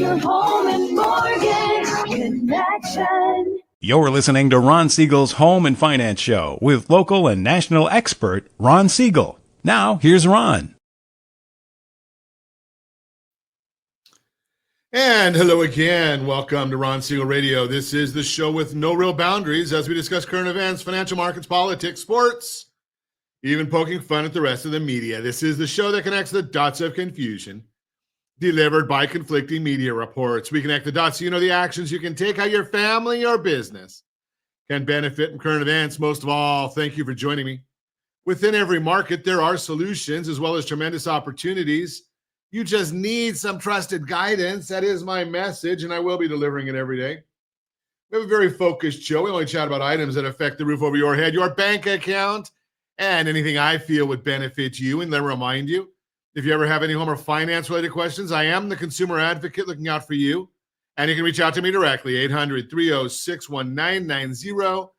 your home and mortgage connection. You're listening to Ron Siegel's Home and Finance Show with local and national expert Ron Siegel. Now, here's Ron. And hello again. Welcome to Ron Siegel Radio. This is the show with no real boundaries as we discuss current events, financial markets, politics, sports, even poking fun at the rest of the media. This is the show that connects the dots of confusion delivered by conflicting media reports. We connect the dots so you know the actions you can take, how your family or business can benefit from current events. Most of all, thank you for joining me. Within every market, there are solutions as well as tremendous opportunities. You just need some trusted guidance. That is my message, and I will be delivering it every day. We have a very focused show. We only chat about items that affect the roof over your head, your bank account, and anything I feel would benefit you. And then remind you, if you ever have any home or finance-related questions, I am the consumer advocate looking out for you. And you can reach out to me directly, 800-306-1990,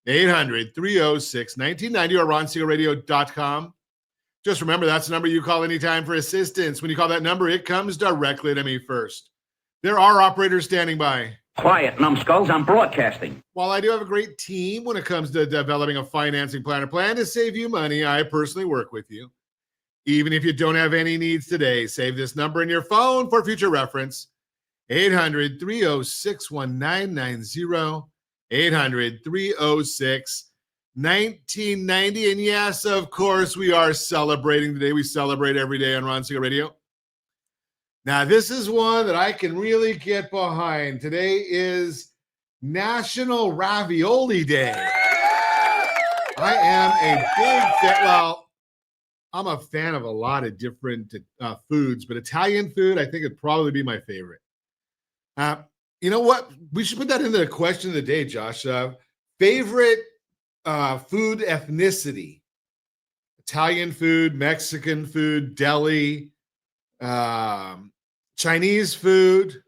800-306-1990, or ronsiegelradio.com. Just remember, that's the number you call anytime for assistance. When you call that number, it comes directly to me first. There are operators standing by. Quiet, numbskulls, I'm broadcasting. While I do have a great team when it comes to developing a financing plan or plan to save you money, I personally work with you. Even if you don't have any needs today, save this number in your phone for future reference. 800-306-1990, 800-306-1990. And yes, of course, we are celebrating today. We celebrate every day on Ron Siegel Radio. Now, this is one that I can really get behind. Today is National Ravioli Day. I am a big fan. Well, I'm a fan of a lot of different foods, but Italian food, I think, would probably be my favorite. You know what? We should put that into the question of the day, Josh. Favorite food ethnicity: Italian food, Mexican food, deli, Chinese food,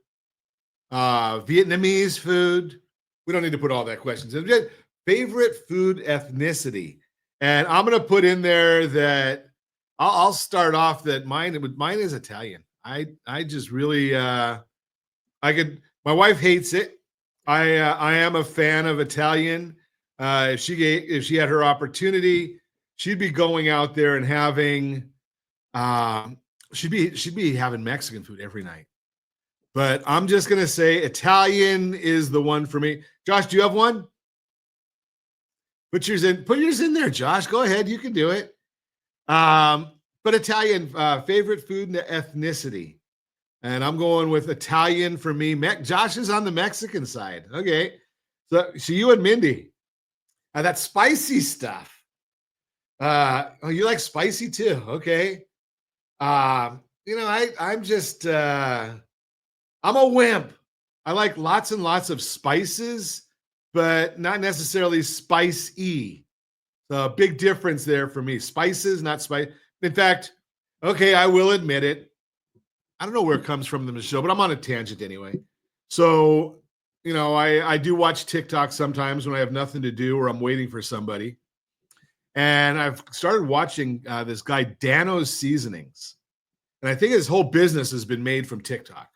Vietnamese food. We don't need to put all that questions in. Just favorite food ethnicity. And I'm going to put in there that I'll start off that mine is Italian. I just really, my wife hates it. I am a fan of Italian. If she had her opportunity, she'd be going out there and having, she'd be having Mexican food every night. But I'm just gonna say Italian is the one for me. Josh, do you have one? Put yours in there, Josh. Go ahead, you can do it. But Italian, favorite food and ethnicity. And I'm going with Italian for me. Josh is on the Mexican side. Okay. So you and Mindy. That spicy stuff. Oh, you like spicy too. Okay. I'm just, I'm a wimp. I like lots and lots of spices, but not necessarily spicy. So a big difference there for me. Spices, not spice. In fact, okay, I will admit it. I don't know where it comes from in the show, but I'm on a tangent anyway. So, I do watch TikTok sometimes when I have nothing to do or I'm waiting for somebody. And I've started watching this guy, Dano's Seasonings. And I think his whole business has been made from TikTok.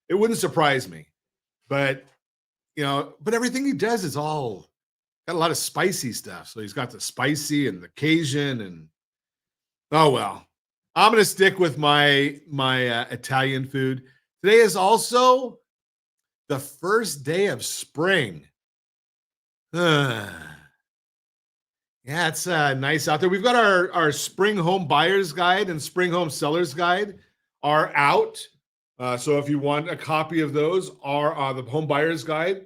It wouldn't surprise me. But, but everything he does is all got a lot of spicy stuff. So he's got the spicy and the Cajun and, oh, well. I'm going to stick with my Italian food. Today is also the first day of spring. Yeah, it's nice out there. We've got our spring home buyer's guide and spring home seller's guide are out. So if you want a copy of those, are the home buyer's guide,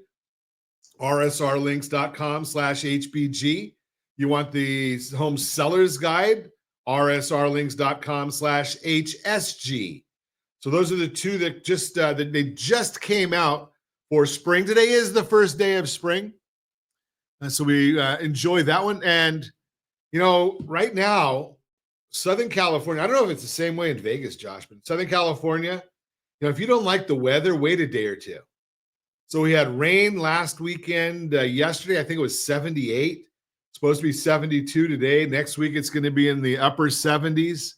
rsrlinks.com/HBG. You want the home seller's guide, rsrlinks.com/HSG. So those are the two that they just came out for spring. Today is the first day of spring. So we enjoy that one. And, right now, Southern California, I don't know if it's the same way in Vegas, Josh, but Southern California, if you don't like the weather, wait a day or two. So we had rain last weekend. Yesterday, I think it was 78. Supposed to be 72 today. Next week, it's going to be in the upper 70s.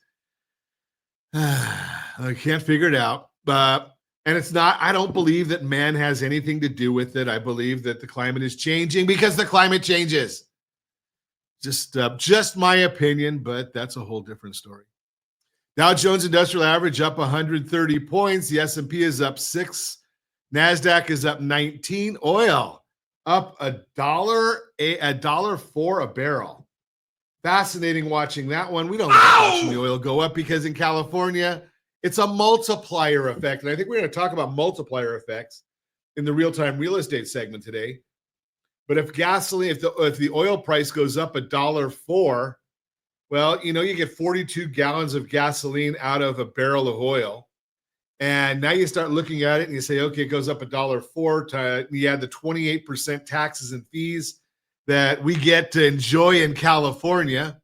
I can't figure it out. But And it's not, I don't believe that man has anything to do with it. I believe that the climate is changing because the climate changes. Just my opinion, but that's a whole different story. Dow Jones Industrial Average up 130 points. The S&P is up 6. NASDAQ is up 19. Oil up $1.04 a barrel. Fascinating watching that one. We don't like watching the oil go up because in California, it's a multiplier effect. And I think we're going to talk about multiplier effects in the real-time real estate segment today. But if gasoline, if the oil price goes up $1.04, well, you get 42 gallons of gasoline out of a barrel of oil. And now you start looking at it and you say, okay, it goes up $1.04. You add the 28% taxes and fees that we get to enjoy in California.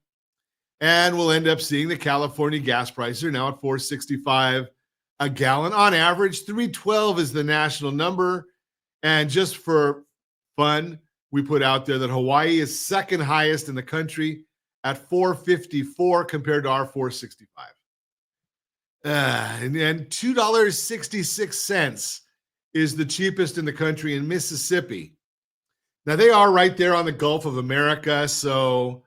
And we'll end up seeing the California gas prices are now at $4.65 a gallon. On average, $3.12 is the national number. And just for fun, we put out there that Hawaii is second highest in the country at $4.54 compared to our $4.65. And $2.66 is the cheapest in the country in Mississippi. Now, they are right there on the Gulf of America, so,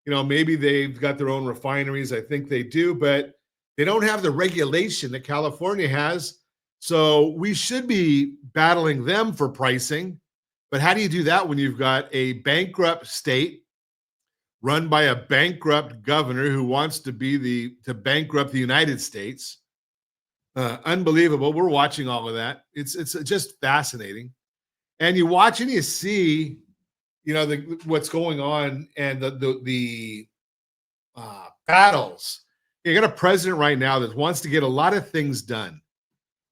maybe they've got their own refineries. I think they do, but they don't have the regulation that California has, so we should be battling them for pricing. But how do you do that when you've got a bankrupt state run by a bankrupt governor who wants to bankrupt the United States? Unbelievable. We're watching all of that. It's just fascinating. And you watch and you see, what's going on and the battles. You got a president right now that wants to get a lot of things done.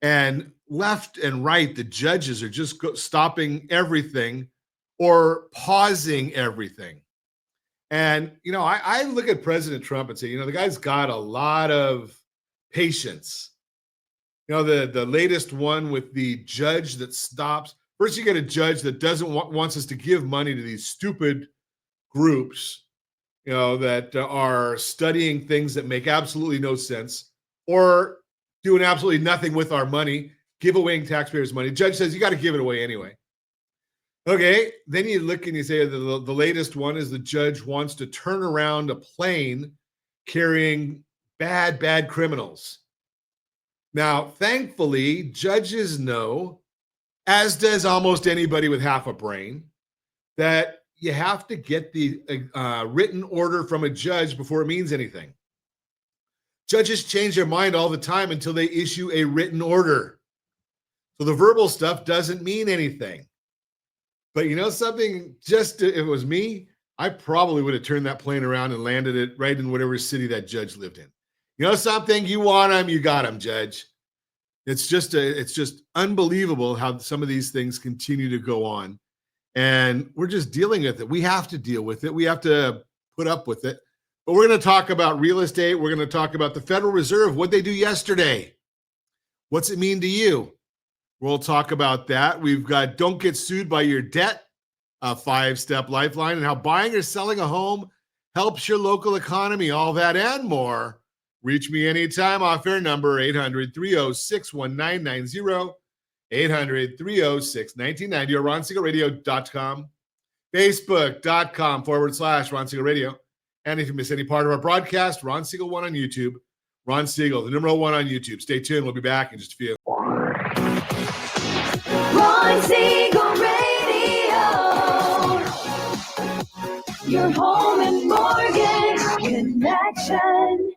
And left and right, the judges are just stopping everything or pausing everything. And, I look at President Trump and say, the guy's got a lot of patience. The latest one with the judge that stops. First, you get a judge that wants us to give money to these stupid groups, that are studying things that make absolutely no sense or doing absolutely nothing with our money, giveawaying taxpayers' money. Judge says you got to give it away anyway. Okay, then you look and you say the latest one is the judge wants to turn around a plane carrying bad criminals. Now, thankfully, judges know, as does almost anybody with half a brain, that you have to get the written order from a judge before it means anything. Judges change their mind all the time until they issue a written order. So the verbal stuff doesn't mean anything. But something, just if it was me, I probably would have turned that plane around and landed it right in whatever city that judge lived in. Something, you want them, you got them, judge. It's just unbelievable how some of these things continue to go on. And we're just dealing with it. We have to deal with it. We have to put up with it. But we're going to talk about real estate. We're going to talk about the Federal Reserve, what they do yesterday. What's it mean to you? We'll talk about that. We've got Don't Get Sued by Your Debt, a 5-step lifeline, and how buying or selling a home helps your local economy, all that and more. Reach me anytime. Off-air number 800-306-1990, 800-306-1990, or RonSiegelRadio.com, Facebook.com/Ron Siegel Radio. And if you miss any part of our broadcast, Ron Siegel 1 on YouTube. Ron Siegel, the number 1 on YouTube. Stay tuned. We'll be back in just a few. Ron Siegel Radio. Your home and mortgage connection.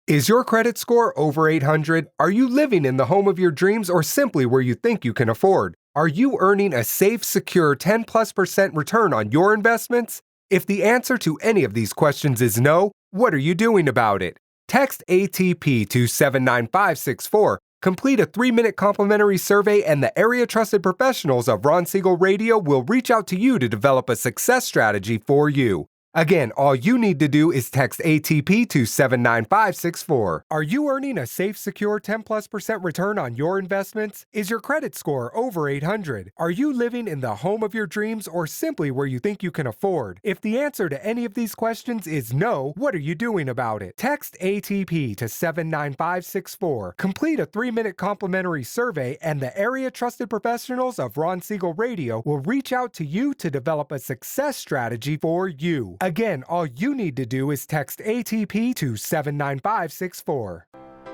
Is your credit score over 800? Are you living in the home of your dreams or simply where you think you can afford? Are you earning a safe, secure 10+% return on your investments? If the answer to any of these questions is no, what are you doing about it? Text ATP to 79564, complete a 3-minute complimentary survey, and the area trusted professionals of Ron Siegel Radio will reach out to you to develop a success strategy for you. Again, all you need to do is text ATP to 79564. Are you earning a safe, secure 10+% return on your investments? Is your credit score over 800? Are you living in the home of your dreams or simply where you think you can afford? If the answer to any of these questions is no, what are you doing about it? Text ATP to 79564. Complete a 3-minute complimentary survey, and the area trusted professionals of Ron Siegel Radio will reach out to you to develop a success strategy for you. Again, all you need to do is text ATP to 79564.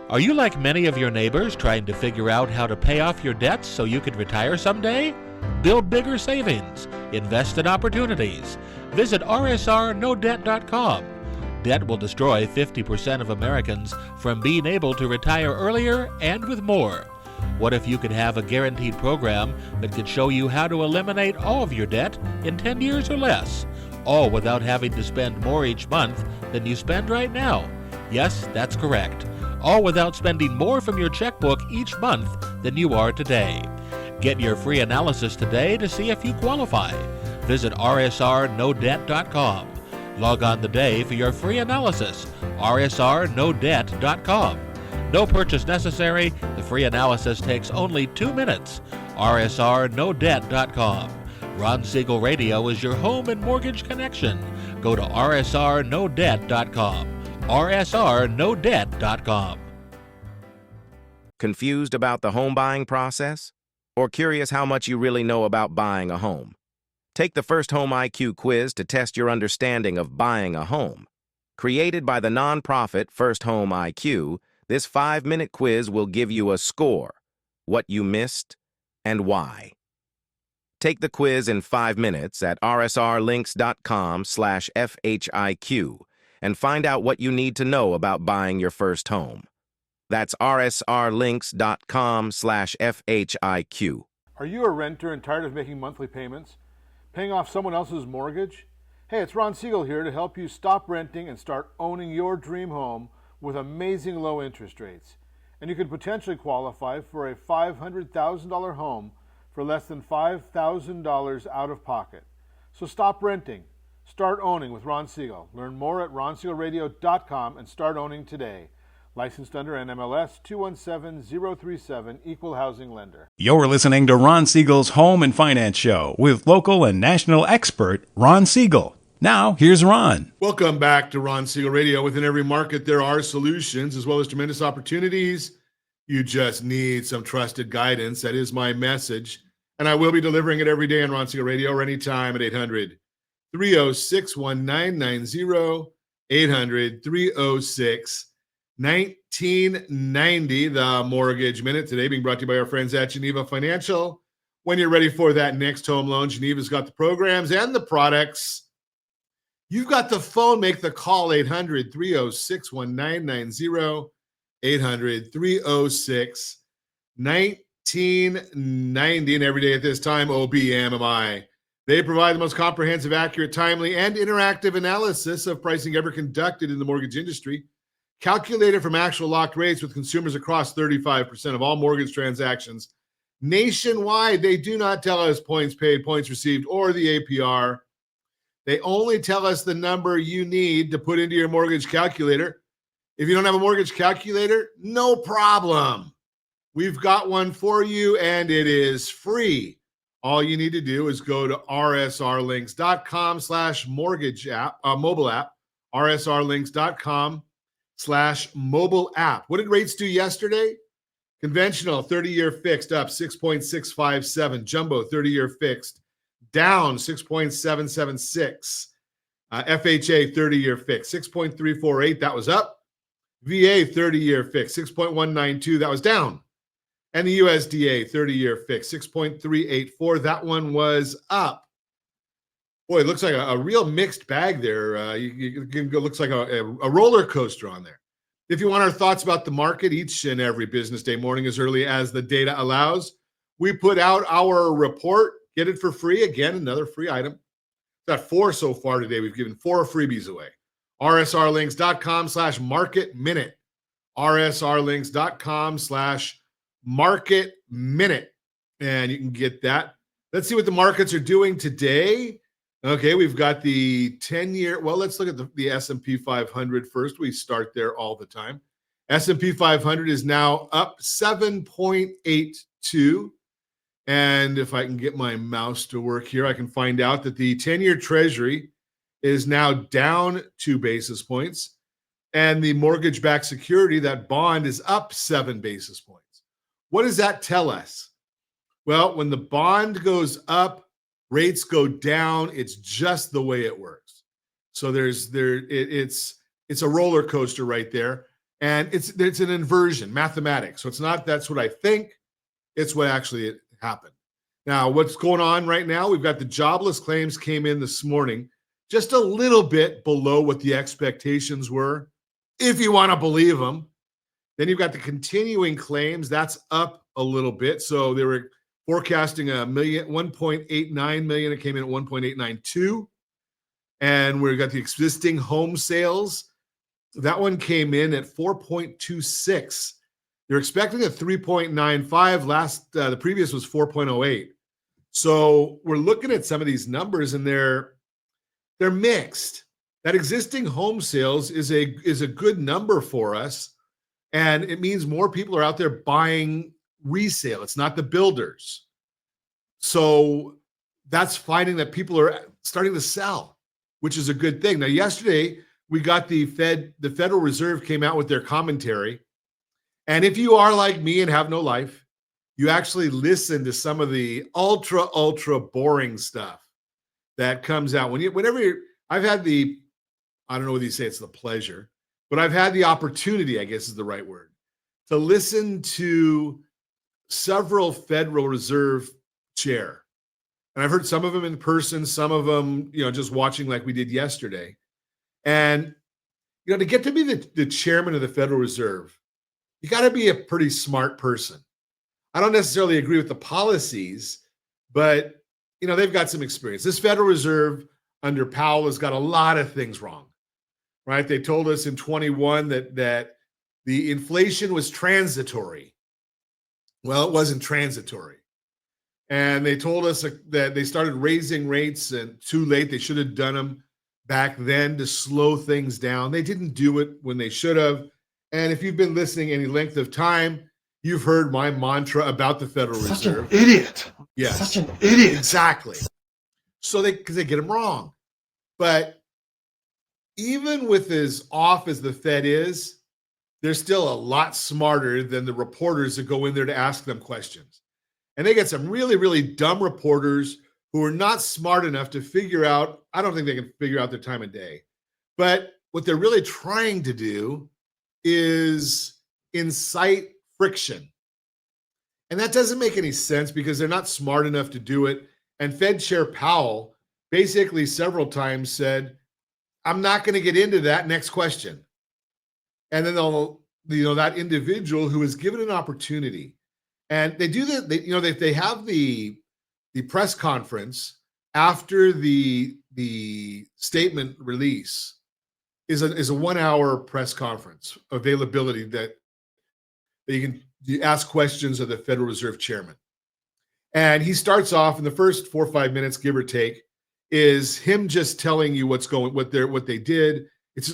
Are you like many of your neighbors trying to figure out how to pay off your debts so you can retire someday? Build bigger savings. Invest in opportunities. Visit rsrnodebt.com. Debt will destroy 50% of Americans from being able to retire earlier and with more. What if you could have a guaranteed program that could show you how to eliminate all of your debt in 10 years or less? All without having to spend more each month than you spend right now. Yes, that's correct. All without spending more from your checkbook each month than you are today. Get your free analysis today to see if you qualify. Visit rsrnodebt.com. Log on today for your free analysis. rsrnodebt.com. No purchase necessary. The free analysis takes only 2 minutes. rsrnodebt.com. Ron Siegel Radio is your home and mortgage connection. Go to rsrnodebt.com. rsrnodebt.com. Confused about the home buying process? Or curious how much you really know about buying a home? Take the First Home IQ quiz to test your understanding of buying a home. Created by the nonprofit First Home IQ, this 5-minute quiz will give you a score, what you missed, and why. Take the quiz in 5 minutes at rsrlinks.com/FHIQ and find out what you need to know about buying your first home. That's rsrlinks.com/FHIQ. Are you a renter and tired of making monthly payments? Paying off someone else's mortgage? Hey, it's Ron Siegel here to help you stop renting and start owning your dream home with amazing low interest rates. And you could potentially qualify for a $500,000 home for less than $5,000 out of pocket. So stop renting. Start owning with Ron Siegel. Learn more at ronsiegelradio.com and start owning today. Licensed under NMLS 217037, Equal Housing Lender. You're listening to Ron Siegel's Home and Finance Show with local and national expert Ron Siegel. Now, here's Ron. Welcome back to Ron Siegel Radio. Within every market, there are solutions as well as tremendous opportunities. You just need some trusted guidance. That is my message. And I will be delivering it every day on Ron Siegel Radio or anytime at 800-306-1990, 800-306-1990. The Mortgage Minute today being brought to you by our friends at Geneva Financial. When you're ready for that next home loan, Geneva's got the programs and the products. You've got the phone. Make the call, 800-306-1990, 800-306-1990. And every day at this time, OBMMI. They provide the most comprehensive, accurate, timely, and interactive analysis of pricing ever conducted in the mortgage industry, calculated from actual locked rates with consumers across 35% of all mortgage transactions nationwide. They do not tell us points paid, points received, or the APR. They only tell us the number you need to put into your mortgage calculator. If you don't have a mortgage calculator, no problem. We've got one for you, and it is free. All you need to do is go to rsrlinks.com/mortgage app, mobile app, rsrlinks.com/mobile app. What did rates do yesterday? Conventional 30-year fixed up 6.657. Jumbo 30-year fixed down 6.776. FHA 30-year fixed 6.348. That was up. VA 30-year fixed 6.192. That was down. And the USDA 30-year fixed 6.384. That one was up. Boy, it looks like a real mixed bag there. It looks like a roller coaster on there. If you want our thoughts about the market each and every business day morning as early as the data allows, we put out our report. Get it for free. Again, another free item. Got 4 so far today. We've given 4 freebies away. rsrlinks.com/market minute. rsrlinks.com/market minute. And you can get that. Let's see what the markets are doing today. Okay, we've got the 10-year. Well, let's look at the S&P 500 first. We start there all the time. S&P 500 is now up 7.82. And if I can get my mouse to work here, I can find out that the 10-year Treasury is now down 2 basis points. And the mortgage-backed security, that bond, is up 7 basis points. What does that tell us? Well, when the bond goes up, rates go down. It's just the way it works. So it's a roller coaster right there, and it's an inversion, mathematics. So it's not that's what I think, it's what actually happened. Now, what's going on right now? We've got the jobless claims came in this morning, just a little bit below what the expectations were, if you want to believe them. Then you've got the continuing claims, that's up a little bit. So they were forecasting 1.89 million. It came in at 1.892. And we've got the existing home sales. That one came in at 4.26. They're expecting a 3.95. The previous was 4.08. So we're looking at some of these numbers, and they're mixed. That existing home sales is a good number for us, and it means more people are out there buying resale. It's not the builders. So that's finding that people are starting to sell, which is a good thing. Now, yesterday we got the Federal Reserve came out with their commentary. And if you are like me and have no life, you actually listen to some of the ultra boring stuff that comes out I've had I don't know whether you say it's the pleasure, but I've had the opportunity, I guess is the right word, to listen to several Federal Reserve chair. And I've heard some of them in person, some of them, just watching like we did yesterday. And, to get to be the chairman of the Federal Reserve, you got to be a pretty smart person. I don't necessarily agree with the policies, but, they've got some experience. This Federal Reserve under Powell has got a lot of things wrong, right? They told us in 21 that the inflation was transitory. Well, it wasn't transitory. And they told us that they started raising rates and too late. They should have done them back then to slow things down. They didn't do it when they should have. And if you've been listening any length of time, you've heard my mantra about the Federal Reserve. Such an idiot. Yes. Such an idiot. Exactly. So because they get them wrong. But even with as off as the Fed is, they're still a lot smarter than the reporters that go in there to ask them questions. And they get some really, really dumb reporters who are not smart enough to figure out, I don't think they can figure out their time of day. But what they're really trying to do is incite friction. And that doesn't make any sense because they're not smart enough to do it. And Fed Chair Powell basically several times said, I'm not going to get into that. Next question. And then that individual who is given an opportunity, and they do that. They have the press conference after the statement release is a 1 hour press conference availability that you ask questions of the Federal Reserve chairman. And he starts off in the first 4 or 5 minutes, give or take, is him just telling you what they did.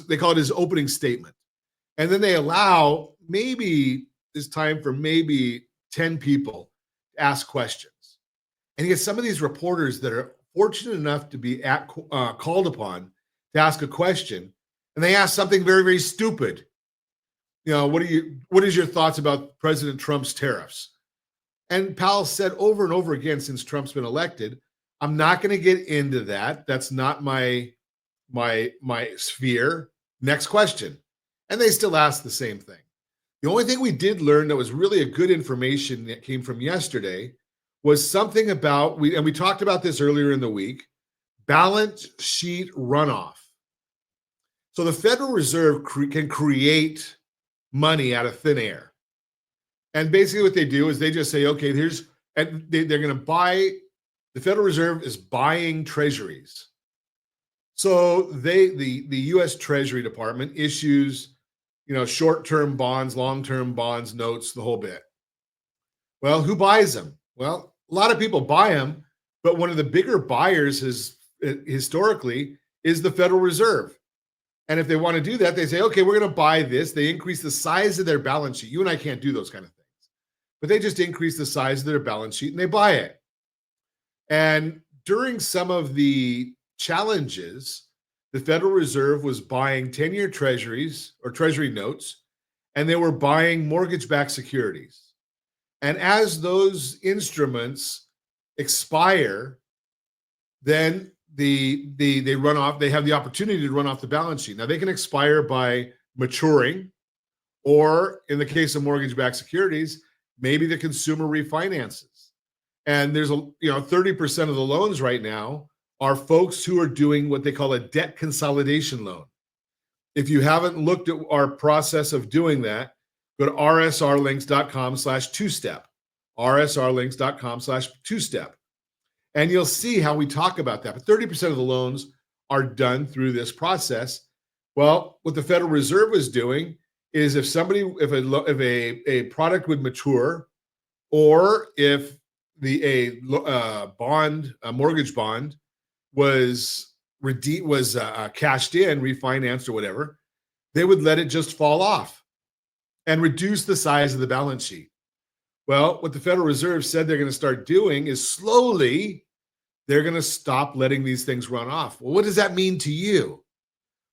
They call it his opening statement. And then they allow there's time for maybe 10 people to ask questions. And you get some of these reporters that are fortunate enough to be called upon to ask a question, and they ask something very, very stupid. What is your thoughts about President Trump's tariffs? And Powell said over and over again since Trump's been elected, I'm not going to get into that. That's not my sphere. Next question. And they still ask the same thing. The only thing we did learn that was really a good information that came from yesterday was something about, we talked about this earlier in the week, balance sheet runoff. So the Federal Reserve can create money out of thin air. And basically what they do is they just say, okay, they're going to buy, the Federal Reserve is buying treasuries. So the U.S. Treasury Department issues, short-term bonds, long-term bonds, notes, the whole bit. Well, who buys them? Well, a lot of people buy them, but one of the bigger buyers historically is the Federal Reserve. And if they want to do that, they say, okay, we're going to buy this. They increase the size of their balance sheet. You and I can't do those kind of things, but they just increase the size of their balance sheet and they buy it. And during some of the challenges, the Federal Reserve was buying 10-year treasuries or treasury notes, and they were buying mortgage-backed securities. And as those instruments expire, then they run off. They have the opportunity to run off the balance sheet. Now they can expire by maturing, or in the case of mortgage-backed securities, maybe the consumer refinances. And there's 30% of the loans right now are folks who are doing what they call a debt consolidation loan. If you haven't looked at our process of doing that, go to rsrlinks.com/2step, rsrlinks.com/2step. And you'll see how we talk about that. But 30% of the loans are done through this process. Well, what the Federal Reserve is doing is if a product would mature, or if a mortgage bond was cashed in, refinanced, or whatever, they would let it just fall off and reduce the size of the balance sheet. Well, what the Federal Reserve said they're going to start doing is slowly they're going to stop letting these things run off. Well, what does that mean to you?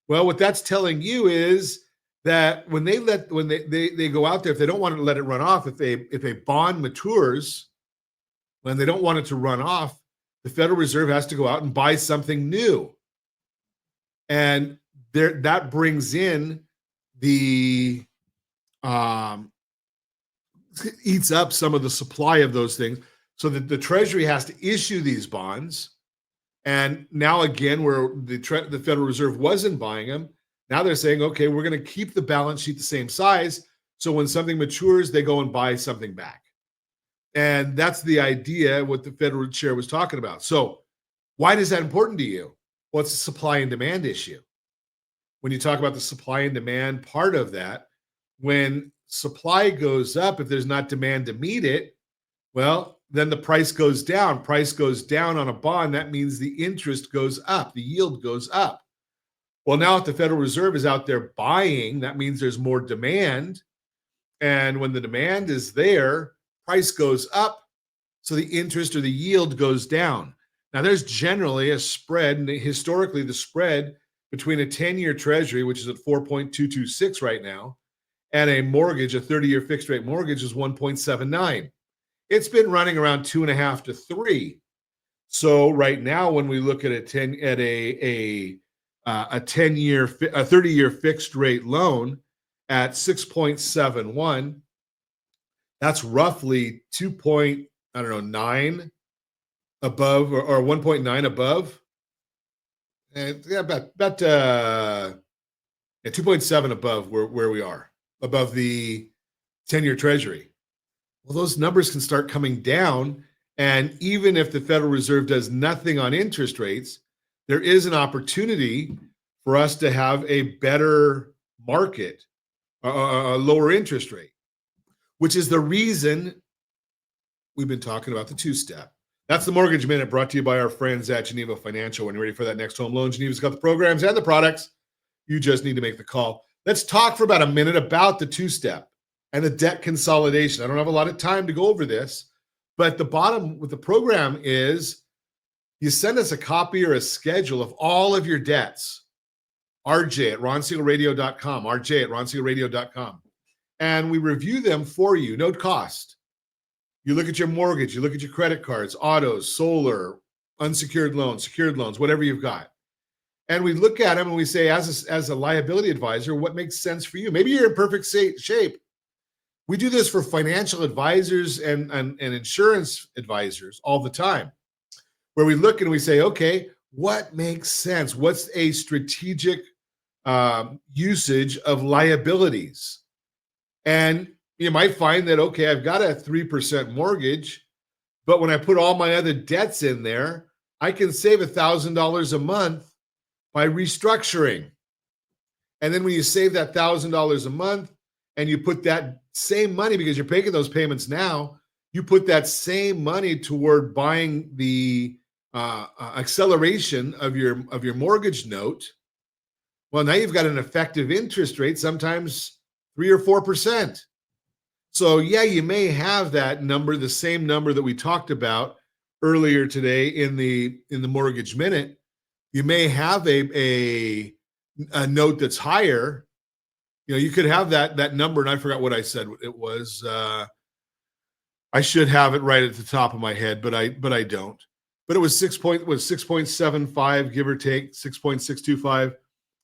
Well, what that's telling you is that when they go out there, if they don't want to let it run off, if a bond matures, when they don't want it to run off, the Federal Reserve has to go out and buy something new. And that brings in the eats up some of the supply of those things, so that the Treasury has to issue these bonds. And now again, where the Federal Reserve wasn't buying them, now they're saying, okay, we're going to keep the balance sheet the same size, so when something matures, they go and buy something back. And that's the idea, what the Federal Chair was talking about. So why is that important to you? Well, it's a supply and demand issue. When you talk about the supply and demand part of that, when supply goes up, if there's not demand to meet it, well, then the price goes down. Price goes down on a bond. That means the interest goes up. The yield goes up. Well, now if the Federal Reserve is out there buying, that means there's more demand. And when the demand is there, price goes up, so the interest or the yield goes down. Now, there's generally a spread, and historically the spread between a 10-year Treasury, which is at 4.226 right now, and a mortgage, a 30-year fixed rate mortgage, is 1.79. It's been running around 2.5 to 3. So right now, when we look at a 30-year fixed rate loan at 6.71, that's roughly 2.9 above, or 1.9 above. And yeah, about 2.7 above where we are, above the 10-year Treasury. Well, those numbers can start coming down. And even if the Federal Reserve does nothing on interest rates, there is an opportunity for us to have a better market, a lower interest rate, which is the reason we've been talking about the two-step. That's the Mortgage Minute, brought to you by our friends at Geneva Financial. When you're ready for that next home loan, Geneva's got the programs and the products. You just need to make the call. Let's talk for about a minute about the two-step and the debt consolidation. I don't have a lot of time to go over this, but the bottom with the program is you send us a copy or a schedule of all of your debts, RJ at ronsiegelradio.com, RJ at ronsiegelradio.com, and we review them for you, no cost. You look at your mortgage, you look at your credit cards, autos, solar, unsecured loans, secured loans, whatever you've got. And we look at them and we say, as a liability advisor, what makes sense for you? Maybe you're in perfect shape. We do this for financial advisors and insurance advisors all the time, where we look and we say, okay, what makes sense? What's a strategic usage of liabilities? And you might find that, okay, I've got a 3% mortgage, but when I put all my other debts in there, I can save $1,000 a month by restructuring. And then when you save that $1,000 a month and you put that same money, because you're making those payments now, you put that same money toward buying the acceleration of your mortgage note, well, now you've got an effective interest rate, sometimes 3 or 4%. So yeah, you may have that number, the same number that we talked about earlier today in the mortgage minute. You may have a note that's higher. You know, you could have that number, and I forgot what I said. It was I should have it right at the top of my head, but I don't. But it was 6.75, give or take, 6.625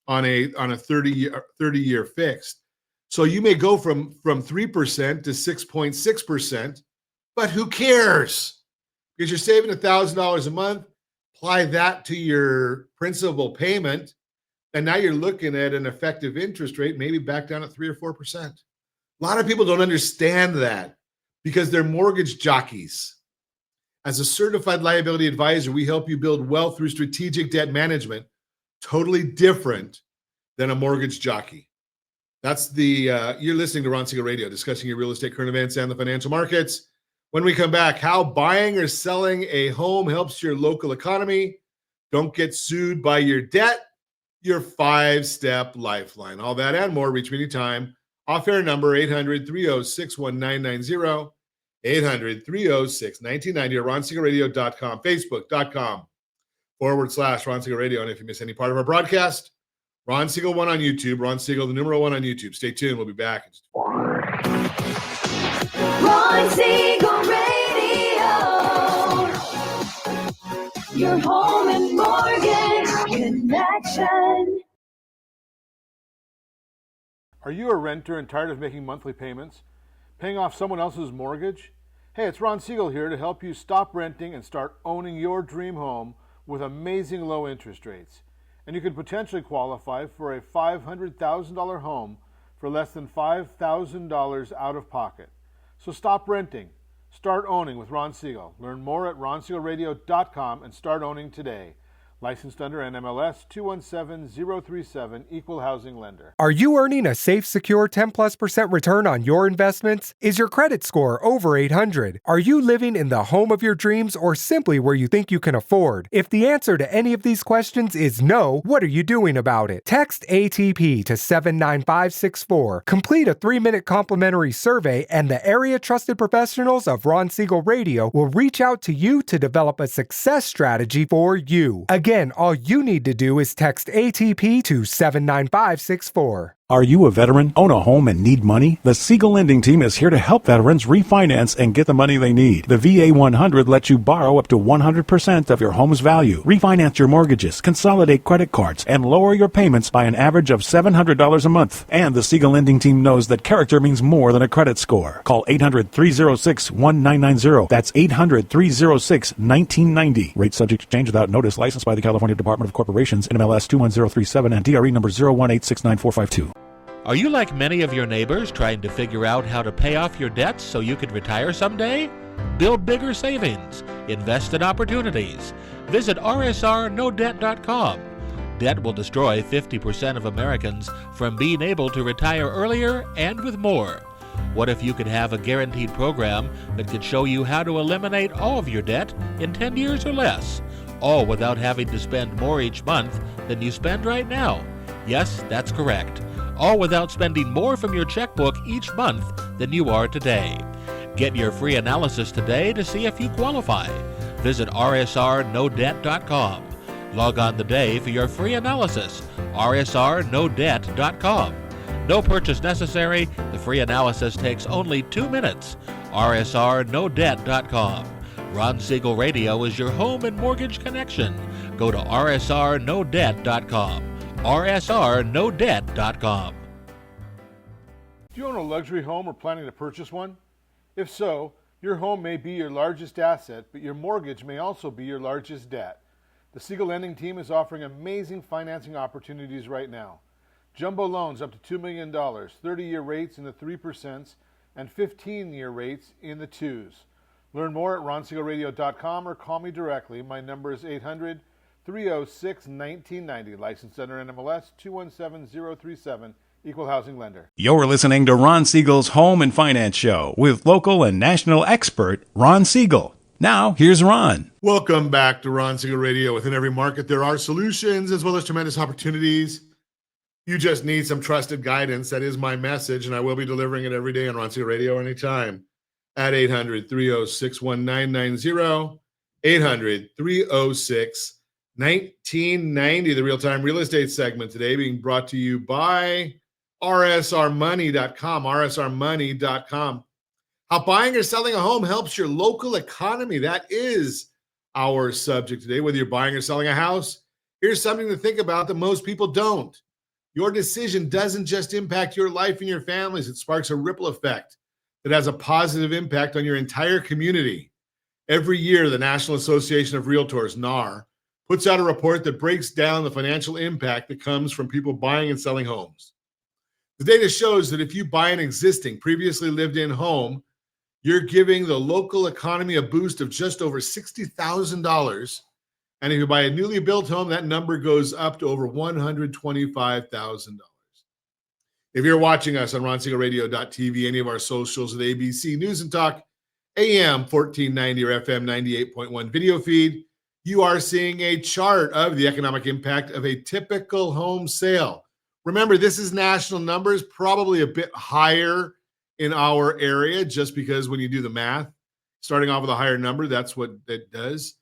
on a 30-year fixed. So you may go from 3% to 6.6%, but who cares? Because you're saving $1,000 a month. Apply that to your principal payment, and now you're looking at an effective interest rate, maybe back down at 3 or 4%. A lot of people don't understand that because they're mortgage jockeys. As a certified liability advisor, we help you build wealth through strategic debt management, totally different than a mortgage jockey. That's you're listening to Ron Siegel Radio, discussing your real estate, current events, and the financial markets. When we come back, how buying or selling a home helps your local economy. Don't get sued by your debt, your 5-step lifeline. All that and more. Reach me anytime. Off-air number 800-306-1990. 800-306-1990 or ronsiegelradio.com, facebook.com/Ron Siegel Radio. And if you miss any part of our broadcast, Ron Siegel 1 on YouTube, Ron Siegel, the numeral 1 on YouTube. Stay tuned. We'll be back. Ron Siegel Radio. Your home and mortgage connection. Are you a renter and tired of making monthly payments? Paying off someone else's mortgage? Hey, it's Ron Siegel here to help you stop renting and start owning your dream home with amazing low interest rates. And you could potentially qualify for a $500,000 home for less than $5,000 out of pocket. So stop renting. Start owning with Ron Siegel. Learn more at ronsiegelradio.com and start owning today. Licensed under NMLS 217037, Equal Housing Lender. Are you earning a safe, secure 10+% return on your investments? Is your credit score over 800? Are you living in the home of your dreams or simply where you think you can afford? If the answer to any of these questions is no, what are you doing about it? Text ATP to 79564. Complete a 3-minute complimentary survey, and the area trusted professionals of Ron Siegel Radio will reach out to you to develop a success strategy for you. Again, all you need to do is text ATP to 79564. Are you a veteran, own a home, and need money? The Siegel Lending Team is here to help veterans refinance and get the money they need. The VA 100 lets you borrow up to 100% of your home's value, refinance your mortgages, consolidate credit cards, and lower your payments by an average of $700 a month. And the Siegel Lending Team knows that character means more than a credit score. Call 800-306-1990. That's 800-306-1990. Rate subject to change without notice. Licensed by the California Department of Corporations, NMLS 21037, and DRE number 018694452. Are you like many of your neighbors trying to figure out how to pay off your debts so you can retire someday? Build bigger savings. Invest in opportunities. Visit rsrnodebt.com. Debt will destroy 50% of Americans from being able to retire earlier and with more. What if you could have a guaranteed program that could show you how to eliminate all of your debt in 10 years or less, all without having to spend more each month than you spend right now? Yes, that's correct. All without spending more from your checkbook each month than you are today. Get your free analysis today to see if you qualify. Visit rsrnodebt.com. Log on today for your free analysis, rsrnodebt.com. No purchase necessary. The free analysis takes only 2 minutes. rsrnodebt.com. Ron Siegel Radio is your home and mortgage connection. Go to rsrnodebt.com. rsrnodebt.com. Do you own a luxury home or planning to purchase one? If so, your home may be your largest asset, but your mortgage may also be your largest debt. The Siegel Lending Team is offering amazing financing opportunities right now. Jumbo loans up to $2 million, 30-year rates in the 3%, and 15-year rates in the 2s. Learn more at ronsiegelradio.com or call me directly. My number is 800-306-1990, licensed under NMLS 217037, Equal Housing Lender. You're listening to Ron Siegel's Home and Finance Show with local and national expert Ron Siegel. Now, here's Ron. Welcome back to Ron Siegel Radio. Within every market, there are solutions as well as tremendous opportunities. You just need some trusted guidance. That is my message, and I will be delivering it every day on Ron Siegel Radio anytime at 800-306-1990, 800-306-1990. The real-time real estate segment today being brought to you by rsrmoney.com, rsrmoney.com. How buying or selling a home helps your local economy. That is our subject today. Whether you're buying or selling a house, here's something to think about that most people don't. Your decision doesn't just impact your life and your families. It sparks a ripple effect that has a positive impact on your entire community. Every year, the National Association of Realtors, NAR, puts out a report that breaks down the financial impact that comes from people buying and selling homes. The data shows that if you buy an existing, previously lived-in home, you're giving the local economy a boost of just over $60,000. And if you buy a newly built home, that number goes up to over $125,000. If you're watching us on RonSiegelRadio.tv, any of our socials at ABC News and Talk, AM 1490 or FM 98.1 video feed, you are seeing a chart of the economic impact of a typical home sale. Remember, this is national numbers, probably a bit higher in our area, just because when you do the math, starting off with a higher number, that's what it does.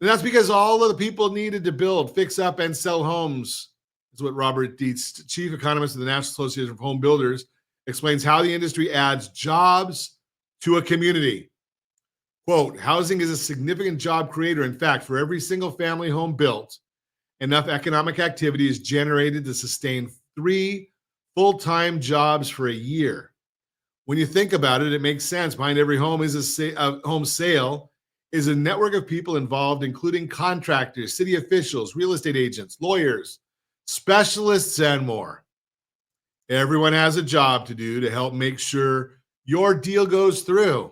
And that's because all of the people needed to build, fix up, and sell homes. That's what Robert Dietz, chief economist of the National Association of Home Builders, explains how the industry adds jobs to a community. Quote, housing is a significant job creator. In fact, for every single family home built, enough economic activity is generated to sustain 3 full-time jobs for a year. When you think about it, it makes sense. Behind every home is a home sale is a network of people involved, including contractors, city officials, real estate agents, lawyers, specialists, and more. Everyone has a job to do to help make sure your deal goes through.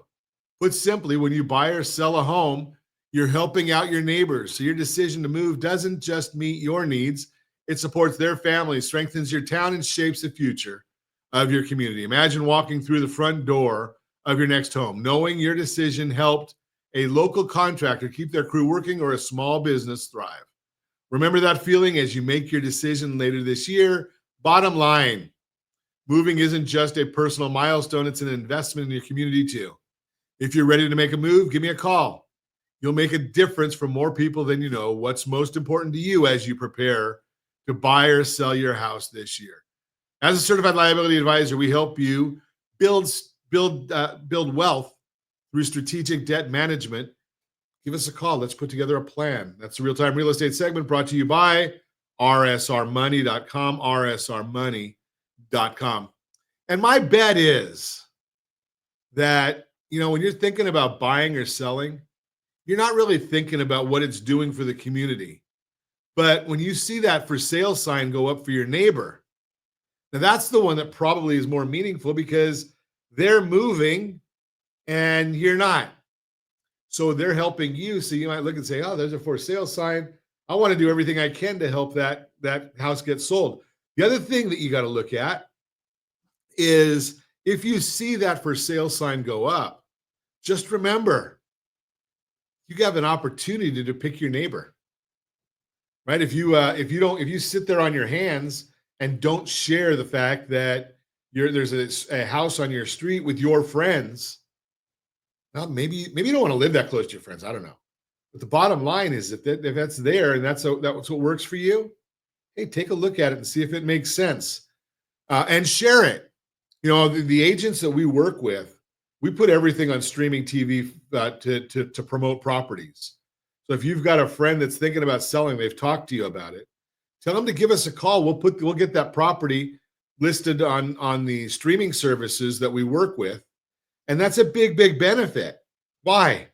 Put simply, when you buy or sell a home, you're helping out your neighbors. So your decision to move doesn't just meet your needs, it supports their family, strengthens your town, and shapes the future of your community. Imagine walking through the front door of your next home, knowing your decision helped a local contractor keep their crew working or a small business thrive. Remember that feeling as you make your decision later this year. Bottom line, moving isn't just a personal milestone, it's an investment in your community too. If you're ready to make a move, give me a call. You'll make a difference for more people than you know. What's most important to you as you prepare to buy or sell your house this year. As a certified liability advisor, we help you build wealth through strategic debt management. Give us a call. Let's put together a plan. That's the real-time real estate segment brought to you by rsrmoney.com, rsrmoney.com. And my bet is that, when you're thinking about buying or selling, you're not really thinking about what it's doing for the community. But when you see that for sale sign go up for your neighbor, now that's the one that probably is more meaningful because they're moving and you're not. So they're helping you. So you might look and say, oh, there's a for sale sign. I want to do everything I can to help that house get sold. The other thing that you got to look at is if you see that for sale sign go up, just remember, you have an opportunity to pick your neighbor, right? If you sit there on your hands and don't share the fact that there's a house on your street with your friends, well, maybe you don't want to live that close to your friends. I don't know. But the bottom line is if that's there and that's what works for you, hey, take a look at it and see if it makes sense, and share it. The agents that we work with, we put everything on streaming TV to promote properties. So if you've got a friend that's thinking about selling, they've talked to you about it, tell them to give us a call. We'll get that property listed on the streaming services that we work with. And that's a big, big benefit. Why?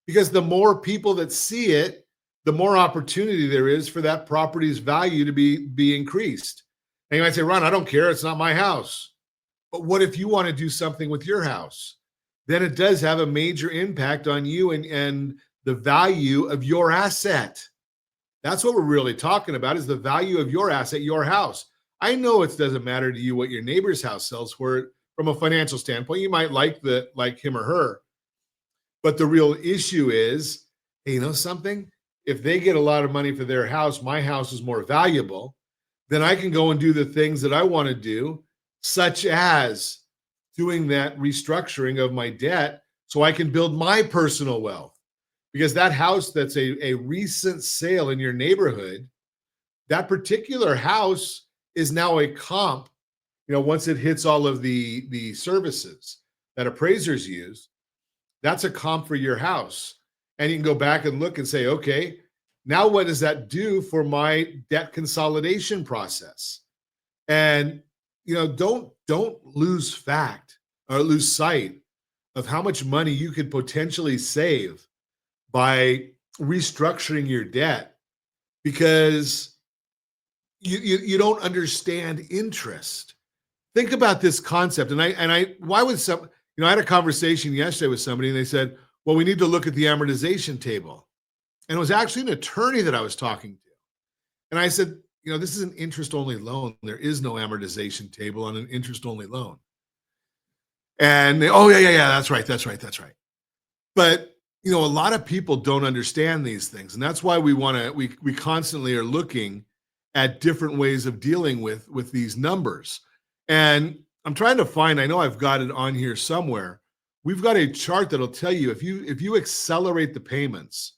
Because the more people that see it, the more opportunity there is for that property's value to be increased. And you might say, Ron, I don't care. It's not my house. But what if you want to do something with your house? Then it does have a major impact on you and the value of your asset. That's what we're really talking about, is the value of your asset, your house. I know it doesn't matter to you what your neighbor's house sells for from a financial standpoint. You might like him or her. But the real issue is, hey, you know something? If they get a lot of money for their house, my house is more valuable, then I can go and do the things that I want to do, such as doing that restructuring of my debt so I can build my personal wealth. Because that house that's a recent sale in your neighborhood, that particular house is now a comp, once it hits all of the services that appraisers use, that's a comp for your house. And you can go back and look and say, okay, now what does that do for my debt consolidation process? And don't lose fact or lose sight of how much money you could potentially save by restructuring your debt, because you don't understand interest. Think about this concept. Why would I had a conversation yesterday with somebody and they said, well, we need to look at the amortization table. And it was actually an attorney that I was talking to. And I said, this is an interest-only loan. There is no amortization table on an interest-only loan. And they, oh, yeah, that's right. But, a lot of people don't understand these things. And that's why we constantly are looking at different ways of dealing with these numbers. And I'm trying to find, I know I've got it on here somewhere. We've got a chart that'll tell you if you accelerate the payments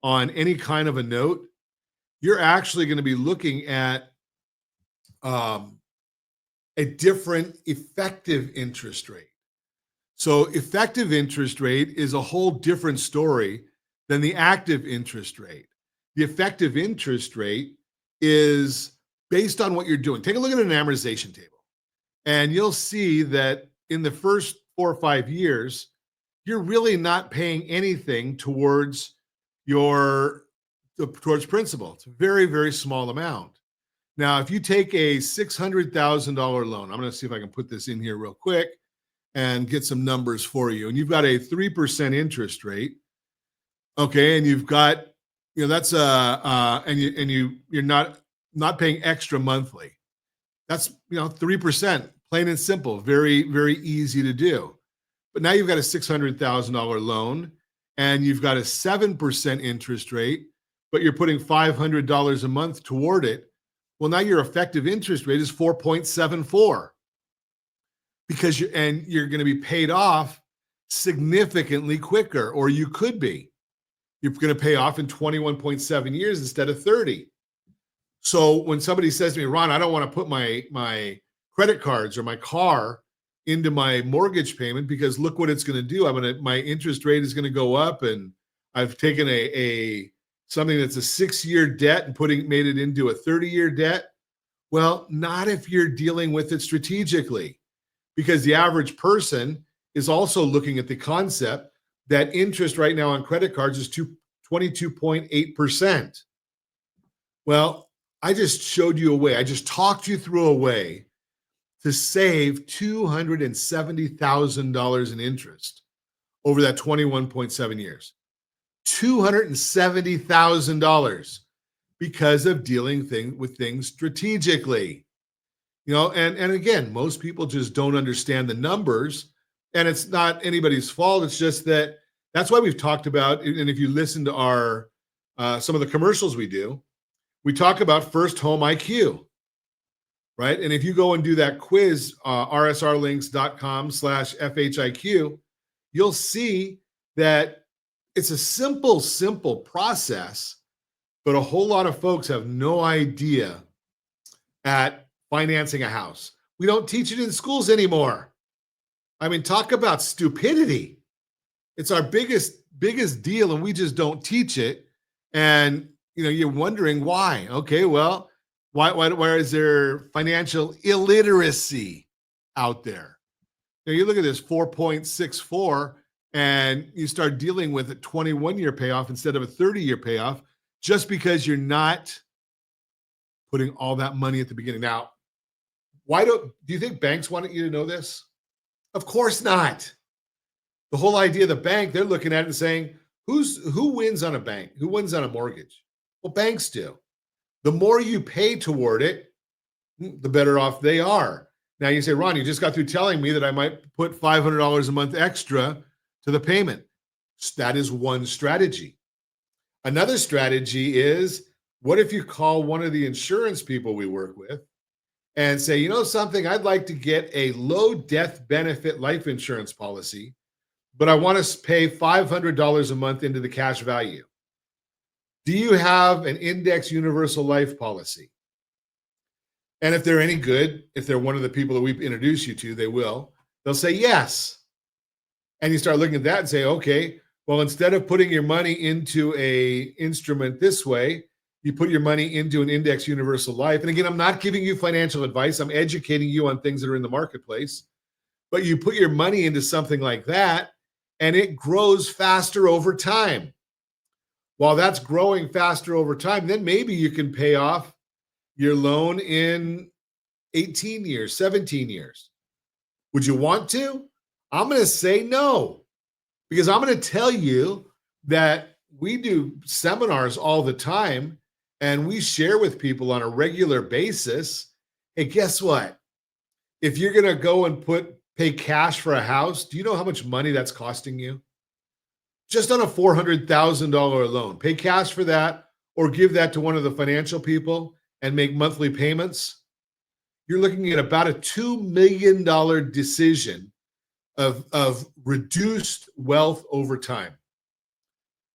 on any kind of a note, you're actually going to be looking at a different effective interest rate. So effective interest rate is a whole different story than the active interest rate. The effective interest rate is based on what you're doing. Take a look at an amortization table, and you'll see that in the first 4 or 5 years, you're really not paying anything towards principal. It's a very, very small amount. Now, if you take a $600,000 loan, I'm going to see if I can put this in here real quick and get some numbers for you. And you've got a 3% interest rate. Okay. And you've got, that's you're not paying extra monthly. That's, 3%, plain and simple, very, very easy to do. But now you've got a $600,000 loan and you've got a 7% interest rate, but you're putting $500 a month toward it. Well, now your effective interest rate is 4.74 because you're going to be paid off significantly quicker, or you could be. You're going to pay off in 21.7 years instead of 30. So when somebody says to me, Ron, I don't want to put my credit cards or my car into my mortgage payment because look what it's going to do. My interest rate is going to go up, and I've taken something that's a 6-year debt and made it into a 30-year debt. Well, not if you're dealing with it strategically, because the average person is also looking at the concept that interest right now on credit cards is 22.8%. Well, I just showed you a way. I just talked you through a way to save $270,000 in interest over that 21.7 years. $270,000 because of dealing with things strategically. And again, most people just don't understand the numbers, and it's not anybody's fault. It's just that's why we've talked about, and if you listen to our some of the commercials we do, we talk about first home IQ, right? And if you go and do that quiz, rsrlinks.com/FHIQ, you'll see that it's a simple process, but a whole lot of folks have no idea at financing a house. We don't teach it in schools anymore. I mean, talk about stupidity. It's our biggest deal, and we just don't teach it. And you're wondering why. Okay, well, why is there financial illiteracy out there? You look at this 4.64, and you start dealing with a 21-year payoff instead of a 30-year payoff, just because you're not putting all that money at the beginning. Now, do you think banks wanted you to know this? Of course not. The whole idea of the bank, they're looking at it and saying, who wins on a bank? Who wins on a mortgage? Well, banks do. The more you pay toward it, the better off they are. Now you say, Ron, you just got through telling me that I might put $500 a month extra to the payment. That is one strategy. Another strategy is, what if you call one of the insurance people we work with and say, you know something, I'd like to get a low death benefit life insurance policy, but I want to pay $500 a month into the cash value. Do you have an index universal life policy? And if they're any good, if they're one of the people that we introduce you to, they'll say yes. And you start looking at that and say, okay, well, instead of putting your money into a instrument this way, you put your money into an index universal life. And again, I'm not giving you financial advice. I'm educating you on things that are in the marketplace. But you put your money into something like that, and it grows faster over time. While that's growing faster over time, then maybe you can pay off your loan in 18 years, 17 years. Would you want to? I'm going to say no, because I'm going to tell you that we do seminars all the time and we share with people on a regular basis. Hey, guess what? If you're going to go and pay cash for a house, do you know how much money that's costing you? Just on a $400,000 loan, pay cash for that or give that to one of the financial people and make monthly payments. You're looking at about a $2 million decision of reduced wealth over time.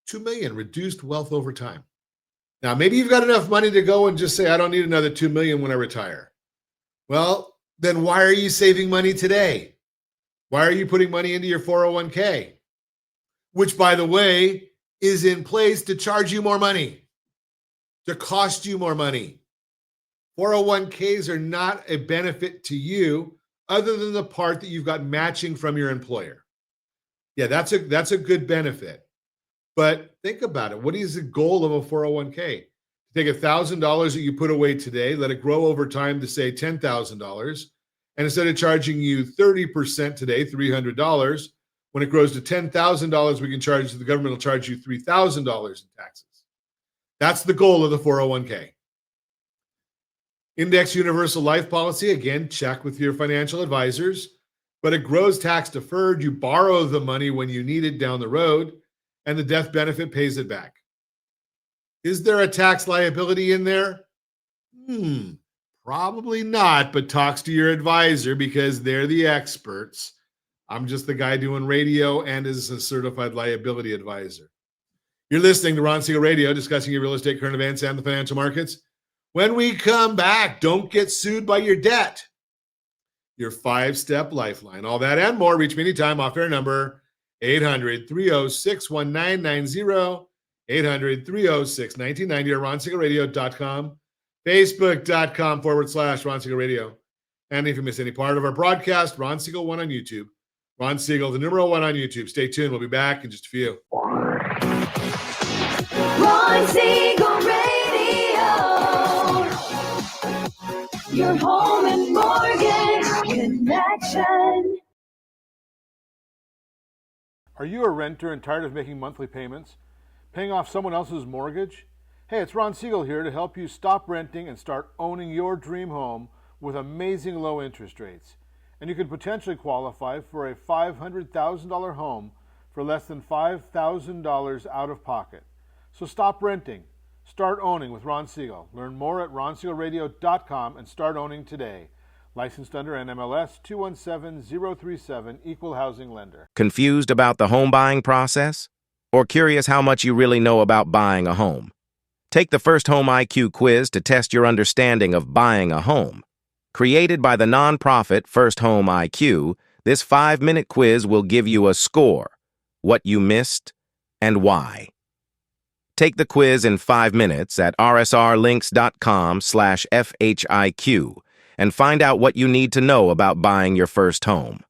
2 million reduced wealth over time. Now, maybe you've got enough money to go and just say, I don't need another 2 million when I retire. Well, then why are you saving money today? Why are you putting money into your 401k? Which, by the way, is in place to charge you more money, to cost you more money. 401ks are not a benefit to you other than the part that you've got matching from your employer. Yeah, that's a good benefit. But think about it. What is the goal of a 401k? Take $1,000 that you put away today, let it grow over time to say $10,000. And instead of charging you 30% today, $300, when it grows to $10,000, the government will charge you $3,000 in taxes. That's the goal of the 401k. Index universal life policy, again, check with your financial advisors, but it grows tax deferred. You borrow the money when you need it down the road, and the death benefit pays it back. Is there a tax liability in there? Probably not, but talks to your advisor because they're the experts. I'm just the guy doing radio and is a certified liability advisor. You're listening to Ron Siegel Radio, discussing your real estate, current events, and the financial markets. When we come back, don't get sued by your debt. Your 5-step lifeline. All that and more. Reach me anytime. Off-air number 800-306-1990, 800-306-1990, or ronsiegelradio.com, facebook.com/Ron Siegel Radio. And if you miss any part of our broadcast, Ron Siegel 1 on YouTube. Ron Siegel, the number 1 on YouTube. Stay tuned. We'll be back in just a few. Ron Siegel Radio. Your home and mortgage connection. Are you a renter and tired of making monthly payments? Paying off someone else's mortgage? Hey, it's Ron Siegel here to help you stop renting and start owning your dream home with amazing low interest rates. And you could potentially qualify for a $500,000 home for less than $5,000 out of pocket. So stop renting. Start owning with Ron Siegel. Learn more at ronsiegelradio.com and start owning today. Licensed under NMLS 217037, Equal Housing Lender. Confused about the home buying process? Or curious how much you really know about buying a home? Take the first Home IQ quiz to test your understanding of buying a home. Created by the nonprofit First Home IQ, this 5-minute quiz will give you a score, what you missed, and why. Take the quiz in 5 minutes at rsrlinks.com/FHIQ and find out what you need to know about buying your first home.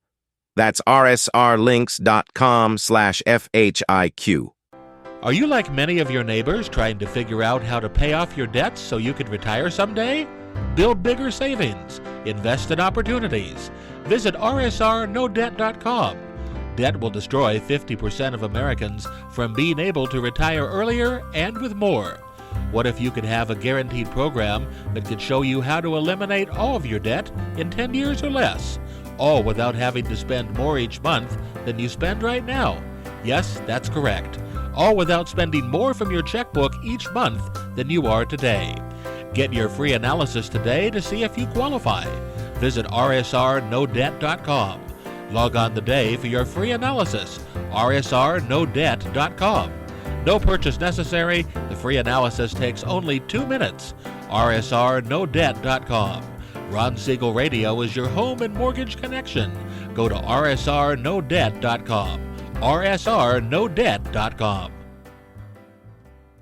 That's rsrlinks.com/FHIQ. Are you like many of your neighbors trying to figure out how to pay off your debts so you can retire someday? Build bigger savings. Invest in opportunities. Visit rsrnodebt.com. Debt will destroy 50% of Americans from being able to retire earlier and with more. What if you could have a guaranteed program that could show you how to eliminate all of your debt in 10 years or less, all without having to spend more each month than you spend right now? Yes, that's correct. All without spending more from your checkbook each month than you are today. Get your free analysis today to see if you qualify. Visit rsrnodebt.com. Log on today for your free analysis. rsrnodebt.com. No purchase necessary. The free analysis takes only 2 minutes. rsrnodebt.com. Ron Siegel Radio is your home and mortgage connection. Go to rsrnodebt.com. rsrnodebt.com.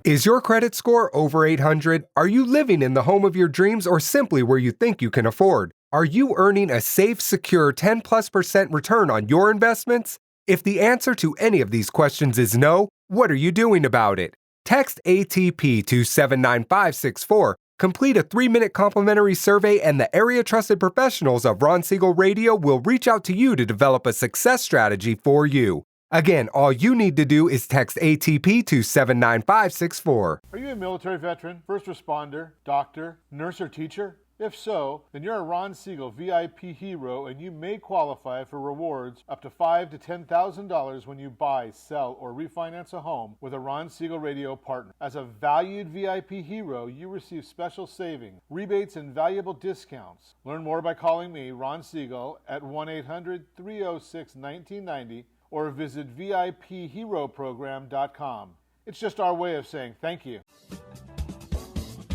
Is your credit score over 800? Are you living in the home of your dreams or simply where you think you can afford? Are you earning a safe, secure 10+% return on your investments? If the answer to any of these questions is no, what are you doing about it? Text ATP to 79564. Complete a 3-minute complimentary survey, and the area trusted professionals of Ron Siegel Radio will reach out to you to develop a success strategy for you. Again, all you need to do is text ATP to 79564. Are you a military veteran, first responder, doctor, nurse, or teacher? If so, then you're a Ron Siegel VIP hero, and you may qualify for rewards up to $5,000 to $10,000 when you buy, sell, or refinance a home with a Ron Siegel Radio partner. As a valued VIP hero, you receive special savings, rebates, and valuable discounts. Learn more by calling me, Ron Siegel, at 1-800-306-1990 or visit VIPHeroProgram.com. It's just our way of saying thank you.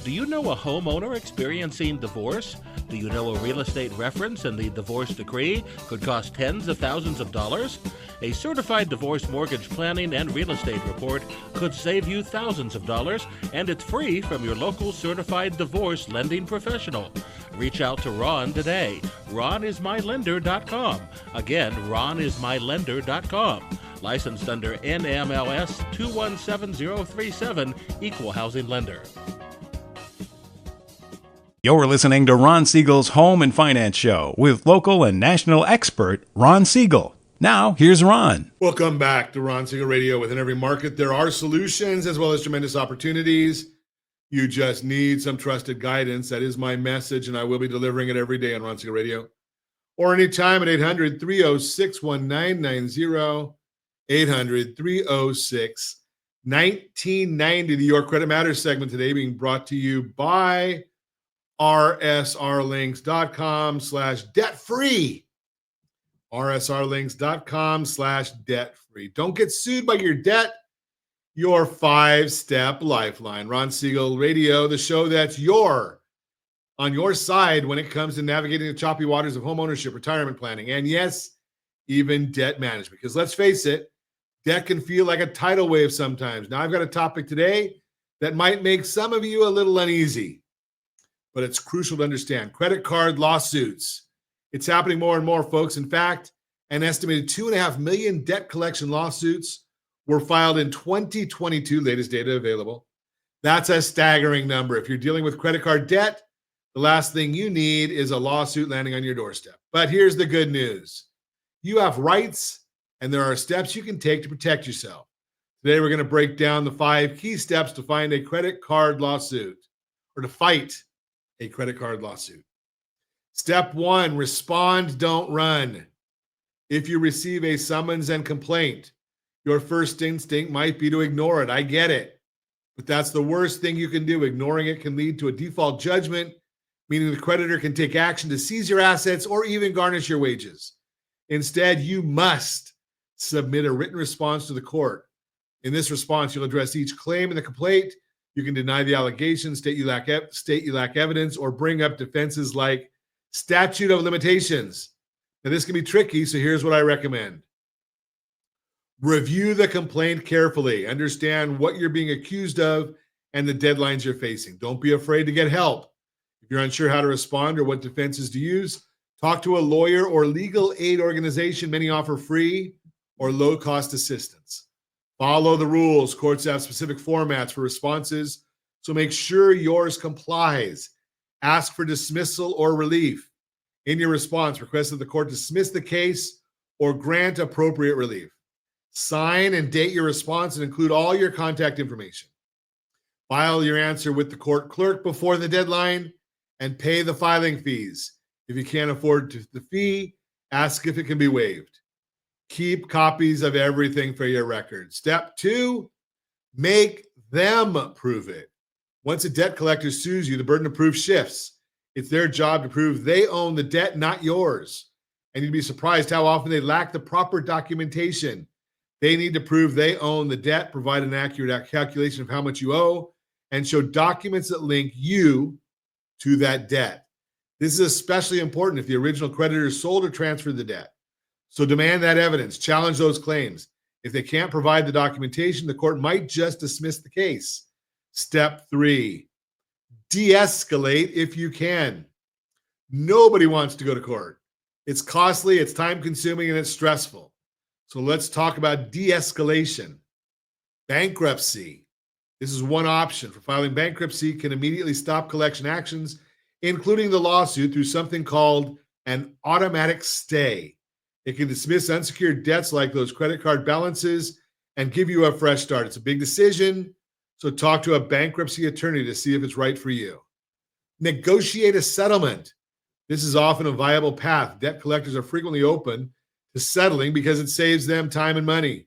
Do you know a homeowner experiencing divorce? Do you know a real estate reference and the divorce decree could cost tens of thousands of dollars? A certified divorce mortgage planning and real estate report could save you thousands of dollars, and it's free from your local certified divorce lending professional. Reach out to Ron today. RonIsMyLender.com. Again, RonIsMyLender.com. Licensed under NMLS 217037, Equal Housing Lender. You're listening to Ron Siegel's Home and Finance Show with local and national expert Ron Siegel. Now, here's Ron. Welcome back to Ron Siegel Radio. Within every market, there are solutions as well as tremendous opportunities. You just need some trusted guidance. That is my message, and I will be delivering it every day on Ron Siegel Radio. Or anytime at 800-306-1990, 800-306-1990. The Your Credit Matters segment today being brought to you by rsrlinks.com/debt-free. rsrlinks.com/debt-free. Don't get sued by your debt. Your 5-step lifeline. Ron Siegel Radio, the show that's on your side when it comes to navigating the choppy waters of homeownership, retirement planning, and yes, even debt management. Because let's face it, debt can feel like a tidal wave sometimes. Now, I've got a topic today that might make some of you a little uneasy, but it's crucial to understand. Credit card lawsuits. It's happening more and more, folks. In fact, an estimated 2.5 million debt collection lawsuits were filed in 2022, latest data available. That's a staggering number. If you're dealing with credit card debt, the last thing you need is a lawsuit landing on your doorstep. But here's the good news. You have rights, and there are steps you can take to protect yourself. Today, we're going to break down the 5 key steps to find a credit card lawsuit, or to fight a credit card lawsuit. Step 1, respond, don't run. If you receive a summons and complaint, your first instinct might be to ignore it. I get it. But that's the worst thing you can do. Ignoring it can lead to a default judgment, meaning the creditor can take action to seize your assets or even garnish your wages. Instead, you must submit a written response to the court. In this response, you'll address each claim in the complaint. You can deny the allegations, state you lack evidence, or bring up defenses like statute of limitations. Now, this can be tricky, so here's what I recommend. Review the complaint carefully. Understand what you're being accused of and the deadlines you're facing. Don't be afraid to get help. If you're unsure how to respond or what defenses to use, talk to a lawyer or legal aid organization. Many offer free or low-cost assistance. Follow the rules. Courts have specific formats for responses, so make sure yours complies. Ask for dismissal or relief. In your response, request that the court dismiss the case or grant appropriate relief. Sign and date your response and include all your contact information. File your answer with the court clerk before the deadline and pay the filing fees. If you can't afford the fee, ask if it can be waived. keep copies of everything for your records. Step 2, make them prove it. Once a debt collector sues you, the burden of proof shifts. It's their job to prove they own the debt, not yours. And you'd be surprised how often they lack the proper documentation. They need to prove they own the debt, provide an accurate calculation of how much you owe, and show documents that link you to that debt. This is especially important if the original creditor sold or transferred the debt. So demand that evidence, challenge those claims. If they can't provide the documentation, the court might just dismiss the case. Step 3, de-escalate if you can. Nobody wants to go to court. It's costly, it's time-consuming, and it's stressful. So let's talk about de-escalation. Bankruptcy. This is one option for filing bankruptcy can immediately stop collection actions, including the lawsuit, through something called an automatic stay. It can dismiss unsecured debts like those credit card balances and give you a fresh start. It's a big decision, so talk to a bankruptcy attorney to see if it's right for you. Negotiate a settlement. This is often a viable path. Debt collectors are frequently open to settling because it saves them time and money.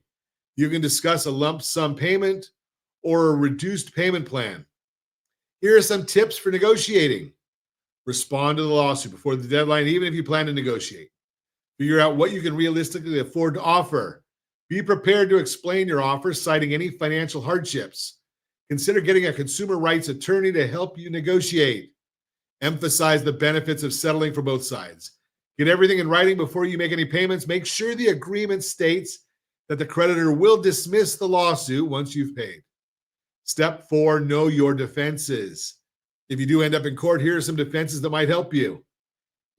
You can discuss a lump sum payment or a reduced payment plan. Here are some tips for negotiating. Respond to the lawsuit before the deadline, even if you plan to negotiate. Figure out what you can realistically afford to offer. Be prepared to explain your offer, citing any financial hardships. Consider getting a consumer rights attorney to help you negotiate. Emphasize the benefits of settling for both sides. Get everything in writing before you make any payments. Make sure the agreement states that the creditor will dismiss the lawsuit once you've paid. Step 4, know your defenses. If you do end up in court, here are some defenses that might help you.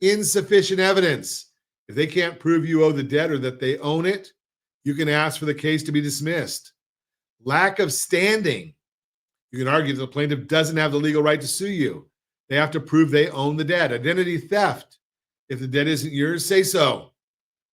Insufficient evidence. If they can't prove you owe the debt or that they own it, you can ask for the case to be dismissed. Lack of standing. You can argue that the plaintiff doesn't have the legal right to sue you. They have to prove they own the debt. Identity theft. If the debt isn't yours, say so.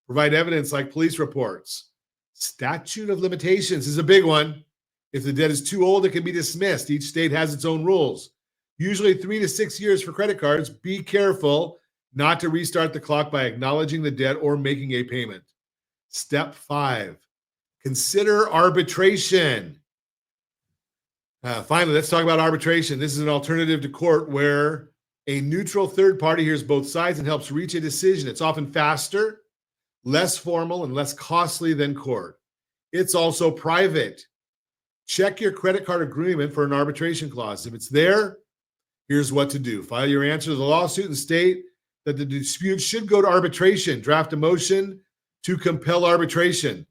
Provide evidence like police reports. Statute of limitations is a big one. If the debt is too old, it can be dismissed. Each state has its own rules. Usually 3 to 6 years for credit cards. Be careful not to restart the clock by acknowledging the debt or making a payment. Step 5, consider arbitration. Finally, let's talk about arbitration. This is an alternative to court where a neutral third party hears both sides and helps reach a decision. It's often faster, less formal, and less costly than court. It's also private. Check your credit card agreement for an arbitration clause. If it's there, here's what to do. File your answer to the lawsuit and state that the dispute should go to arbitration. Draft a motion to compel arbitration.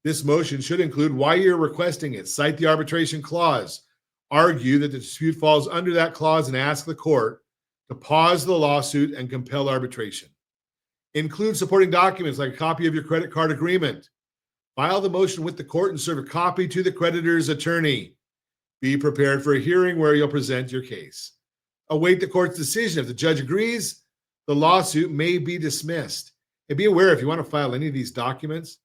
This motion should include why you're requesting it. Cite the arbitration clause. Argue that the dispute falls under that clause and ask the court to pause the lawsuit and compel arbitration. Include supporting documents like a copy of your credit card agreement. File the motion with the court and serve a copy to the creditor's attorney. Be prepared for a hearing where you'll present your case. Await the court's decision. If the judge agrees, the lawsuit may be dismissed. And be aware, if you want to file any of these documents,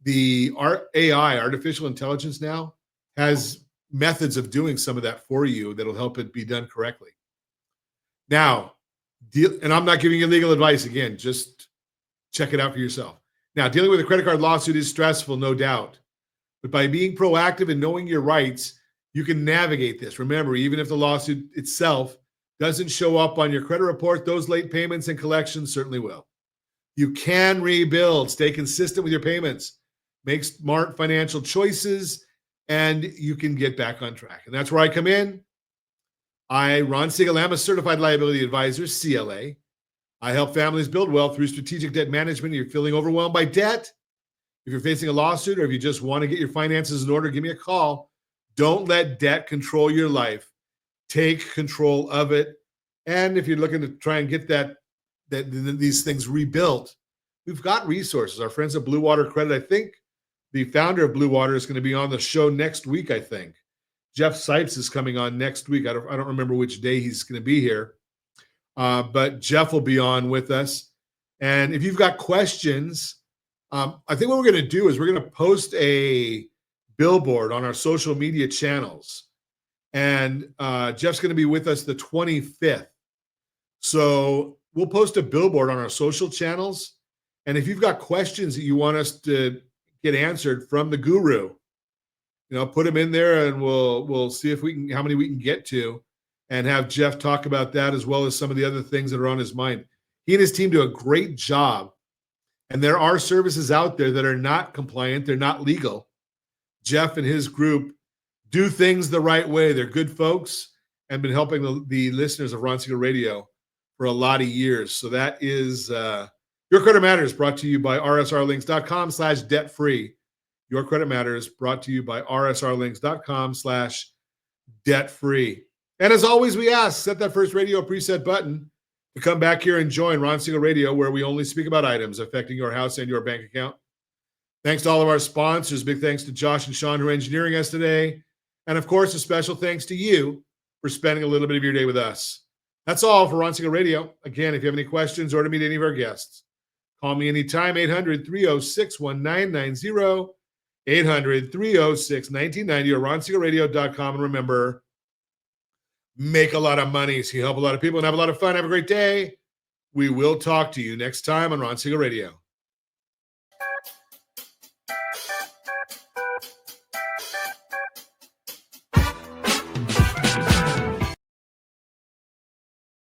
the AI, artificial intelligence now, has methods of doing some of that for you that'll help it be done correctly. Now, and I'm not giving you legal advice again, just check it out for yourself. Now, dealing with a credit card lawsuit is stressful, no doubt. But by being proactive and knowing your rights, you can navigate this. Remember, even if the lawsuit itself doesn't show up on your credit report, those late payments and collections certainly will. You can rebuild, stay consistent with your payments, make smart financial choices, and you can get back on track. And that's where I come in. Ron Siegel, am a Certified Liability Advisor, CLA. I help families build wealth through strategic debt management. If you're feeling overwhelmed by debt, if you're facing a lawsuit, or if you just want to get your finances in order, give me a call. Don't let debt control your life. Take control of it. And if you're looking to try and get these things rebuilt, we've got resources. Our friends at Blue Water Credit, I think the founder of Blue Water is going to be on the show next week, I think. Jeff Sipes is coming on next week. I don't remember which day he's going to be here. But Jeff will be on with us. And if you've got questions, I think what we're going to do is we're going to post a billboard on our social media channels. And Jeff's going to be with us the 25th. So we'll post a billboard on our social channels. And if you've got questions that you want us to get answered from the guru, put them in there and we'll see if how many we can get to, and have Jeff talk about that as well as some of the other things that are on his mind. He and his team do a great job. And there are services out there that are not compliant. They're not legal. Jeff and his group do things the right way. They're good folks and been helping the listeners of Ron Siegel Radio for a lot of years. So that is Your Credit Matters, brought to you by rsrlinks.com/debt-free. Your Credit Matters, brought to you by rsrlinks.com/debt-free. And as always, we ask, set that first radio preset button to come back here and join Ron Siegel Radio, where we only speak about items affecting your house and your bank account. Thanks to all of our sponsors. Big thanks to Josh and Sean who are engineering us today. And of course, a special thanks to you for spending a little bit of your day with us. That's all for Ron Siegel Radio. Again, if you have any questions or to meet any of our guests, call me anytime, 800-306-1990, 800-306-1990, or ronsiegelradio.com. And remember, make a lot of money so you help a lot of people and have a lot of fun. Have a great day. We will talk to you next time on Ron Siegel Radio.